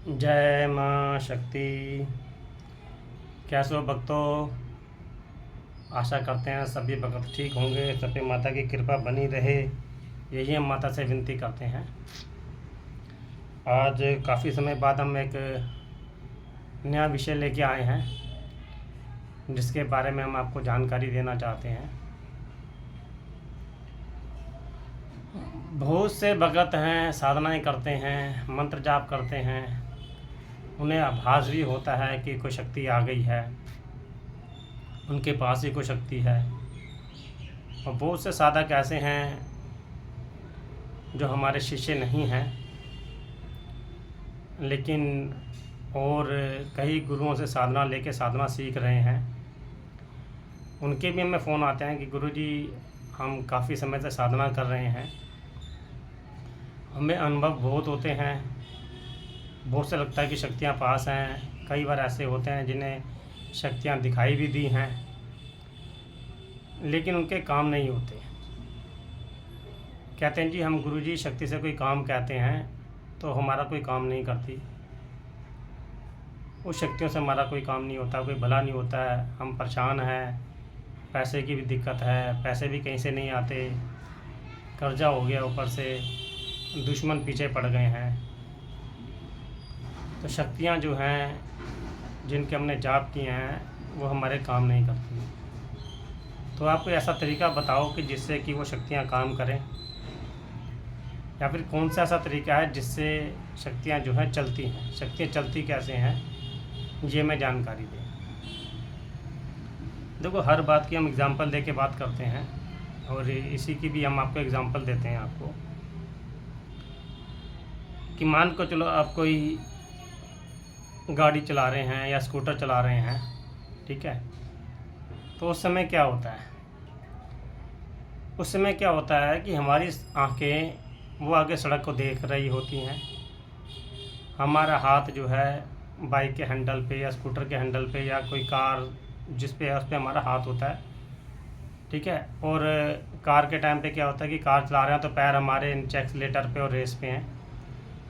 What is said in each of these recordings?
जय माँ शक्ति। कैसे हो भक्तों? आशा करते हैं सभी भक्त ठीक होंगे, सब पे माता की कृपा बनी रहे, यही हम माता से विनती करते हैं। आज काफ़ी समय बाद हम एक नया विषय लेके आए हैं, जिसके बारे में हम आपको जानकारी देना चाहते हैं। बहुत से भगत हैं, साधनाएं करते हैं, मंत्र जाप करते हैं, उन्हें आभास भी होता है कि कोई शक्ति आ गई है, उनके पास ही कोई शक्ति है। और बहुत से साधक ऐसे हैं जो हमारे शिष्य नहीं हैं, लेकिन और कई गुरुओं से साधना लेके साधना सीख रहे हैं। उनके भी हमें फ़ोन आते हैं कि गुरुजी हम काफ़ी समय से साधना कर रहे हैं, हमें अनुभव बहुत होते हैं, बहुत से लगता है कि शक्तियाँ पास हैं। कई बार ऐसे होते हैं जिन्हें शक्तियाँ दिखाई भी दी हैं, लेकिन उनके काम नहीं होते। कहते हैं जी हम गुरुजी शक्ति से कोई काम कहते हैं तो हमारा कोई काम नहीं करती, उस शक्तियों से हमारा कोई काम नहीं होता, कोई भला नहीं होता है, हम परेशान हैं, पैसे की भी दिक्कत है, पैसे भी कहीं से नहीं आते, कर्जा हो गया, ऊपर से दुश्मन पीछे पड़ गए हैं। तो शक्तियाँ जो हैं जिनके हमने जाप किए हैं वो हमारे काम नहीं करती। तो आप कोई ऐसा तरीका बताओ कि जिससे कि वो शक्तियाँ काम करें, या फिर कौन सा ऐसा तरीका है जिससे शक्तियाँ जो हैं चलती हैं। शक्तियाँ चलती कैसे हैं ये मैं जानकारी दें। देखो, हर बात की हम एग्ज़ाम्पल दे के बात करते हैं, और इसी की भी हम आपको एग्ज़ाम्पल देते हैं आपको कि मान को चलो आप कोई गाड़ी चला रहे हैं या स्कूटर चला रहे हैं, ठीक है। तो उस समय क्या होता है, कि हमारी आंखें वो आगे सड़क को देख रही होती हैं, हमारा हाथ जो है बाइक के हैंडल पे या स्कूटर के हैंडल पे या कोई कार जिस पे है उस पर हमारा हाथ होता है, ठीक है। और कार के टाइम पे क्या होता है कि कार चला रहे हैं तो पैर हमारे नीचे एक्सीलेटर पे और रेस पे हैं,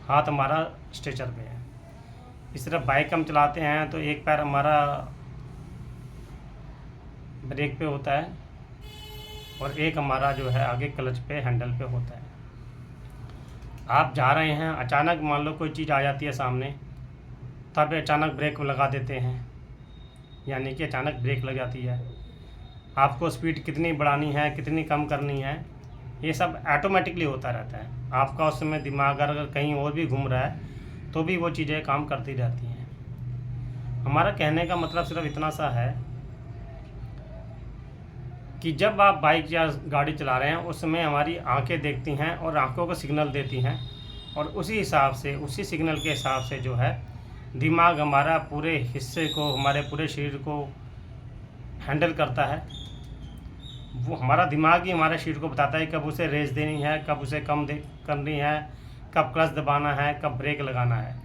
हाथ हमारा स्टेचर पे है। इस तरह बाइक हम चलाते हैं तो एक पैर हमारा ब्रेक पे होता है और एक हमारा जो है आगे क्लच पे हैंडल पे होता है। आप जा रहे हैं, अचानक मान लो कोई चीज़ आ जाती है सामने, तब अचानक ब्रेक लगा देते हैं, यानी कि अचानक ब्रेक लग जाती है। आपको स्पीड कितनी बढ़ानी है, कितनी कम करनी है, ये सब ऑटोमेटिकली होता रहता है। आपका उस समय दिमाग अगर कहीं और भी घूम रहा है तो भी वो चीज़ें काम करती रहती हैं। हमारा कहने का मतलब सिर्फ इतना सा है कि जब आप बाइक या गाड़ी चला रहे हैं उस समय हमारी आंखें देखती हैं और आंखों को सिग्नल देती हैं, और उसी हिसाब से, उसी सिग्नल के हिसाब से जो है दिमाग हमारा पूरे हिस्से को, हमारे पूरे शरीर को हैंडल करता है। वो हमारा दिमाग ही हमारे शरीर को बताता है कब उसे रेस देनी है, कब उसे कम करनी है, कब क्लच दबाना है, कब ब्रेक लगाना है।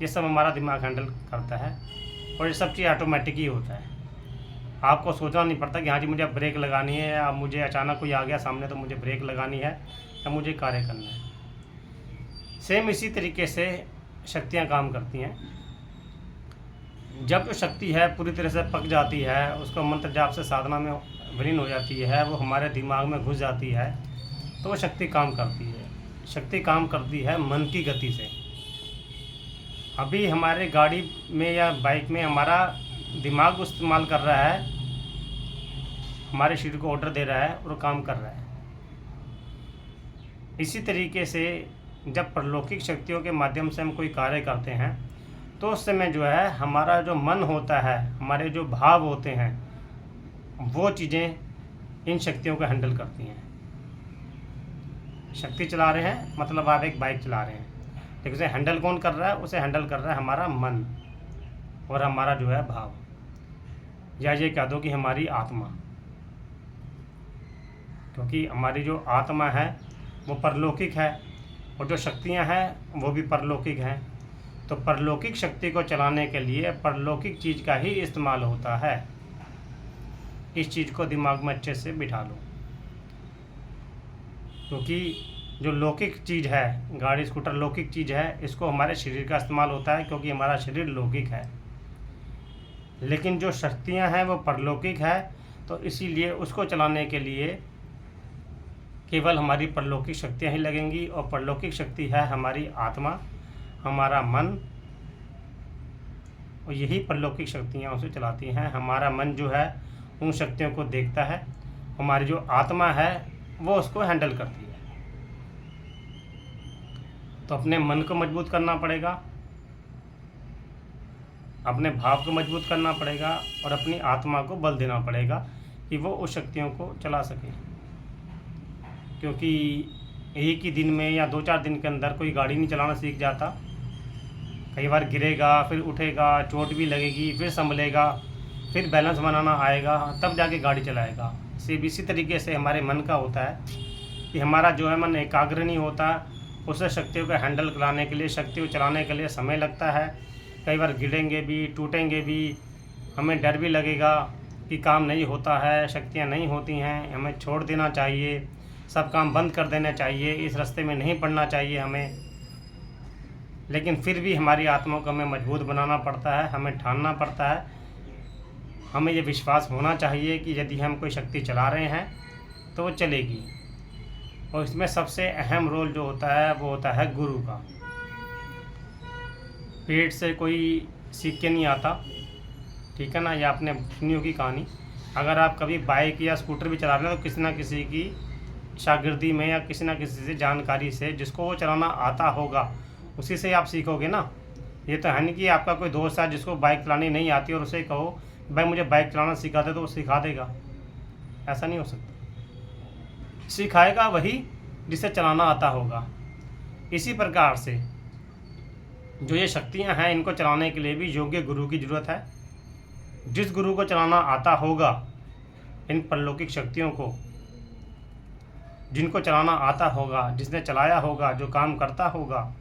ये सब हमारा दिमाग हैंडल करता है, और ये सब चीज़ ऑटोमेटिक ही होता है। आपको सोचना नहीं पड़ता कि हाँ जी मुझे अब ब्रेक लगानी है, या मुझे अचानक कोई आ गया सामने तो मुझे ब्रेक लगानी है, या मुझे कार्य करना है। सेम इसी तरीके से शक्तियाँ काम करती हैं। जब जो शक्ति है पूरी तरह से पक जाती है, उसको मंत्र जाप से साधना में विलीन हो जाती है, वो हमारे दिमाग में घुस जाती है, तो वो शक्ति काम करती है। शक्ति काम करती है मन की गति से। अभी हमारे गाड़ी में या बाइक में हमारा दिमाग इस्तेमाल कर रहा है, हमारे शरीर को ऑर्डर दे रहा है और काम कर रहा है। इसी तरीके से जब परलौकिक शक्तियों के माध्यम से हम कोई कार्य करते हैं तो उस समय जो है हमारा जो मन होता है, हमारे जो भाव होते हैं, वो चीज़ें इन शक्तियों को हैंडल करती हैं। शक्ति चला रहे हैं मतलब आप एक बाइक चला रहे हैं, लेकिन उसे हैंडल कौन कर रहा है? उसे हैंडल कर रहा है हमारा मन और हमारा जो है भाव, या ये कह दो कि हमारी आत्मा, क्योंकि हमारी जो आत्मा है वो परलौकिक है और जो शक्तियां हैं वो भी परलौकिक हैं। तो परलौकिक शक्ति को चलाने के लिए परलौकिक चीज़ का ही इस्तेमाल होता है। इस चीज़ को दिमाग में अच्छे से बिठा लो, क्योंकि जो लौकिक चीज़ है, गाड़ी स्कूटर लौकिक चीज़ है, इसको हमारे शरीर का इस्तेमाल होता है क्योंकि हमारा शरीर लौकिक है। लेकिन जो शक्तियाँ हैं वो परलौकिक है, तो इसीलिए उसको चलाने के लिए केवल हमारी परलौकिक शक्तियाँ ही लगेंगी। और परलौकिक शक्ति है हमारी आत्मा, हमारा मन, और यही परलौकिक शक्तियाँ उसे चलाती हैं। हमारा मन जो है उन शक्तियों को देखता है, हमारी जो आत्मा है वो उसको हैंडल करती है। तो अपने मन को मजबूत करना पड़ेगा, अपने भाव को मजबूत करना पड़ेगा और अपनी आत्मा को बल देना पड़ेगा कि वो उस शक्तियों को चला सके। क्योंकि एक ही दिन में या 2-4 दिन के अंदर कोई गाड़ी नहीं चलाना सीख जाता। कई बार गिरेगा, फिर उठेगा, चोट भी लगेगी, फिर संभलेगा, फिर बैलेंस बनाना आएगा, तब जाके गाड़ी चलाएगा। सिर्फ इसी तरीके से हमारे मन का होता है कि हमारा जो है मन एकाग्र नहीं होता, उसे शक्तियों को हैंडल कराने के लिए, शक्तियों को चलाने के लिए समय लगता है। कई बार गिरेंगे भी, टूटेंगे भी, हमें डर भी लगेगा कि काम नहीं होता है, शक्तियाँ नहीं होती हैं, हमें छोड़ देना चाहिए, सब काम बंद कर देना चाहिए, इस रास्ते में नहीं पड़ना चाहिए हमें। लेकिन फिर भी हमारी आत्मा को हमें मजबूत बनाना पड़ता है, हमें ठानना पड़ता है, हमें ये विश्वास होना चाहिए कि यदि हम कोई शक्ति चला रहे हैं तो वो चलेगी। और इसमें सबसे अहम रोल जो होता है वो होता है गुरु का। पेट से कोई सीख के नहीं आता, ठीक है ना, या आपने सुनी होगी कहानी। अगर आप कभी बाइक या स्कूटर भी चला रहे हैं तो किसी ना किसी की शागिर्दी में या किसी ना किसी से जानकारी से, जिसको वो चलाना आता होगा, उसी से आप सीखोगे ना। ये तो है नहीं कि आपका कोई दोस्त है जिसको बाइक चलानी नहीं आती और उसे कहो भाई मुझे बाइक चलाना सिखा दे, तो वो सिखा देगा। ऐसा नहीं हो सकता। सिखाएगा वही जिसे चलाना आता होगा। इसी प्रकार से जो ये शक्तियां हैं, इनको चलाने के लिए भी योग्य गुरु की ज़रूरत है। जिस गुरु को चलाना आता होगा इन परलौकिक शक्तियों को, जिनको चलाना आता होगा, जिसने चलाया होगा, जो काम करता होगा,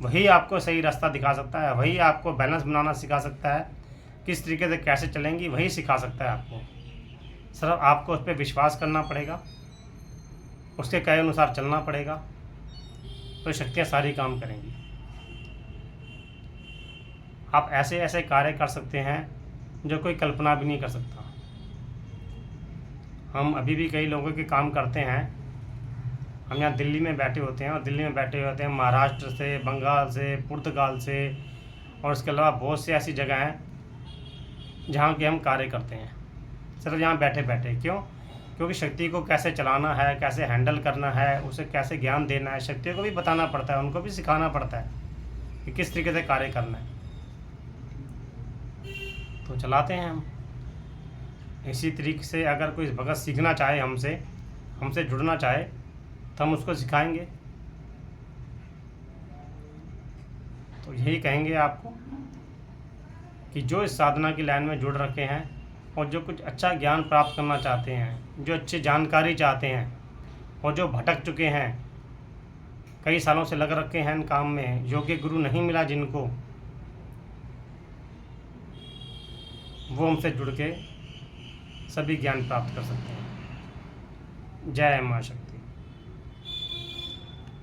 वही आपको सही रास्ता दिखा सकता है, वही आपको बैलेंस बनाना सिखा सकता है, किस तरीके से कैसे चलेंगी वही सिखा सकता है आपको। सिर्फ आपको उस पर विश्वास करना पड़ेगा, उसके कहे अनुसार चलना पड़ेगा, तो शक्तियाँ सारी काम करेंगी। आप ऐसे ऐसे कार्य कर सकते हैं जो कोई कल्पना भी नहीं कर सकता। हम अभी भी कई लोगों के काम करते हैं। हम यहाँ दिल्ली में बैठे होते हैं और दिल्ली में बैठे होते हैं महाराष्ट्र से, बंगाल से, पुर्तगाल से, और इसके अलावा बहुत सी ऐसी जगह हैं जहाँ के हम कार्य करते हैं सिर्फ यहाँ बैठे बैठे। क्यों? क्योंकि शक्ति को कैसे चलाना है, कैसे हैंडल करना है, उसे कैसे ज्ञान देना है, शक्तियों को भी बताना पड़ता है, उनको भी सिखाना पड़ता है कि किस तरीके से कार्य करना है। तो चलाते हैं हम। इसी तरीके से अगर कोई भगत सीखना चाहे हमसे जुड़ना चाहे तो हम उसको सिखाएंगे। तो यही कहेंगे आपको कि जो इस साधना की लाइन में जुड़ रखे हैं और जो कुछ अच्छा ज्ञान प्राप्त करना चाहते हैं, जो अच्छी जानकारी चाहते हैं, और जो भटक चुके हैं, कई सालों से लग रखे हैं इन काम में, योग्य गुरु नहीं मिला जिनको, वो हमसे जुड़ के सभी ज्ञान प्राप्त कर सकते हैं। जय मां शक्ति।